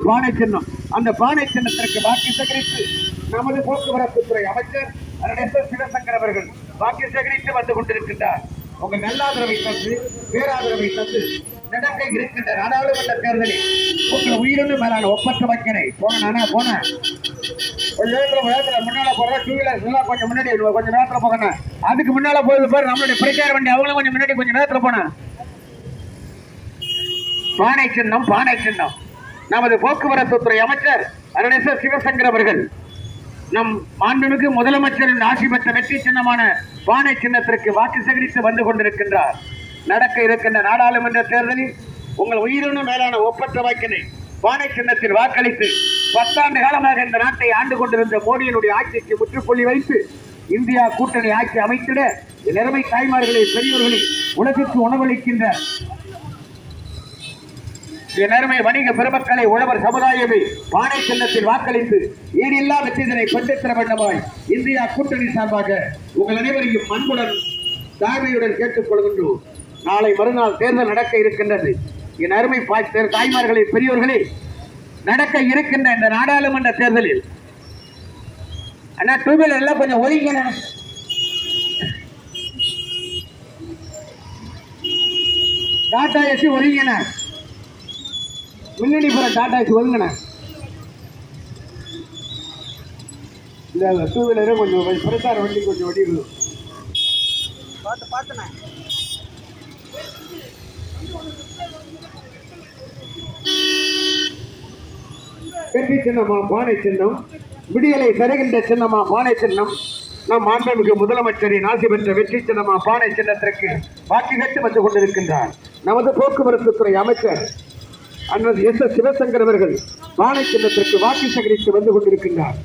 பானை சின்னம். அந்த பானை சின்னத்திற்கு வாக்கு சேகரித்து நமது போக்குவரத்துத்துறை அமைச்சர் சிவசங்கர் அவர்கள் வாக்கு சேகரித்து வந்து கொண்டிருக்கின்றார். உங்க நல்லாதரவை தந்து பேராதரவை தந்து நடக்க இருக்கின்ற நாடாளுமன்ற தேர்தலில் உங்கள் உயிரிழந்து மேலான ஒப்பற்ற வைக்கிறேன். போனா போன முன்னால போற டூ வீலர்ஸ் எல்லாம் கொஞ்சம் முன்னாடி கொஞ்சம் நேரத்தில் போகணும். அதுக்கு முன்னால போகுது பாரு நம்மளுடைய பிரச்சார வண்டி, அவங்களும் கொஞ்சம் முன்னாடி கொஞ்சம் நேரத்தில் போன. பானை சின்னம் பானை சின்னம். நமது போக்குவரத்துத்துறை அமைச்சர் சிவசங்கர் அவர்கள் நம் மாண்புமிகு முதலமைச்சரின் ஆட்சி பெற்ற வெற்றி சின்னமான பானை சின்னத்திற்கு வாக்கு சேகரித்து வந்து கொண்டிருக்கின்றார். நடக்க இருக்கின்ற நாடாளுமன்ற தேர்தலில் உங்கள் உயிரினும் மேலான ஒப்பற்ற வாக்கினை பானை சின்னத்தில் வாக்களித்து 10 ஆண்டு காலமாக இந்த நாட்டை ஆண்டு கொண்டிருந்த மோடியினுடைய ஆட்சிக்கு முற்றுப்புள்ளி வைத்து இந்தியா கூட்டணி ஆட்சி அமைத்திட நிலைமை தாய்மார்களை பெரியோர்களை உலகிற்கு உணவளிக்கின்ற நேர்மை வணிக பெருமக்களை உழவர் சமுதாயமே பானை சின்னத்தில் வாக்களித்து ஈடில்லா வெற்றிதனை பெற்றுத்தர வேண்டுமாய் இந்தியா கூட்டணி சார்பாக உங்கள் அனைவரையும் அன்புடன் தாழ்மையுடன் கேட்டுக் கொள்கின்றோம். நாளை மறுநாள் தேர்தல் நடக்க இருக்கின்றது. என் அருமை தாய்மார்களே பெரியோர்களே, நடக்க இருக்கின்ற இந்த நாடாளுமன்ற தேர்தலில் அண்ணா டூ வீலர் எல்லாம் கொஞ்சம் ஒதுங்க. டாடா ஏசி ஒதுங்கின முன்னாடி போற டாடா ஏசி ஒதுங்கின. இல்ல டூ வீலரே கொஞ்சம் பிரச்சார வண்டி கொஞ்சம் வண்டி இருக்கும். வெற்றி சின்னமா பானை சின்னம், விடியலை தருகின்ற சின்னமா பானை சின்னம். நம் மாண்புமிகு முதலமைச்சரின் ஆட்சி பெற்ற வெற்றி சின்னமா பானை சின்னத்திற்கு வாக்கு கேட்டு வந்து கொண்டிருக்கின்றார். நமது போக்குவரத்துத்துறை அமைச்சர் அண்ணன் சிவசங்கர் அவர்கள் பானை சின்னத்திற்கு வாக்கு சேகரித்து வந்து கொண்டிருக்கின்றார்.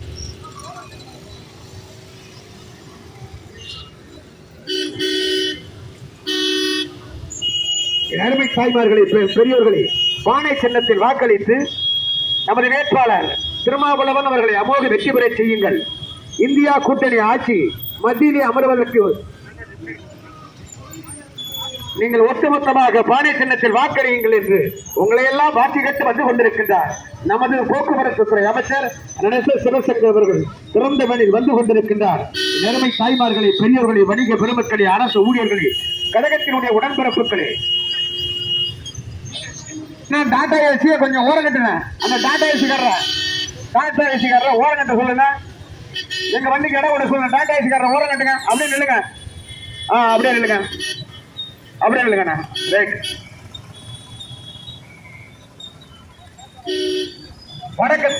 அருமை தாய்மார்களே பெரியோர்களே, பானை சின்னத்தில் வாக்களித்து நமது வேட்பாளர் திருமாவளவன் அவர்களை அமோக வெற்றி பெற செய்யுங்கள். இந்தியா கூட்டணி ஆட்சி மத்தியிலே அமர்வதற்கு நீங்கள் ஒட்டுமொத்தமாக பானை சின்னத்தில் வாக்களியுங்கள் என்று உங்களை எல்லாம் வாக்கு கேட்டு வந்து கொண்டிருக்கின்றார். நமது போக்குவரத்துத்துறை அமைச்சர் சிவசங்கர் அவர்கள் திறந்த வழியில் வந்து கொண்டிருக்கின்றார். நேர்மை தாய்மார்களை பெரியோர்களை வணிக பெருமக்களே அரசு ஊழியர்களே கழகத்தினுடைய உடன்பிறப்புகளே, நான் டாடா ஏசியை கொஞ்சம் ஓரம் கட்டுனேன். அந்த டாடா ஏசிக்காரர் ஓரம் கட்ட சொல்லுங்க. எங்க வண்டிக்கு இடம் விட சொல்லுங்க. டாடா ஏசிக்காரர் ஓரம் கட்டுங்க. அப்படியே நில்லுங்க. அப்படியே நில்லுங்க. அப்படியே நில்லுங்கண்ணா. வணக்கம்.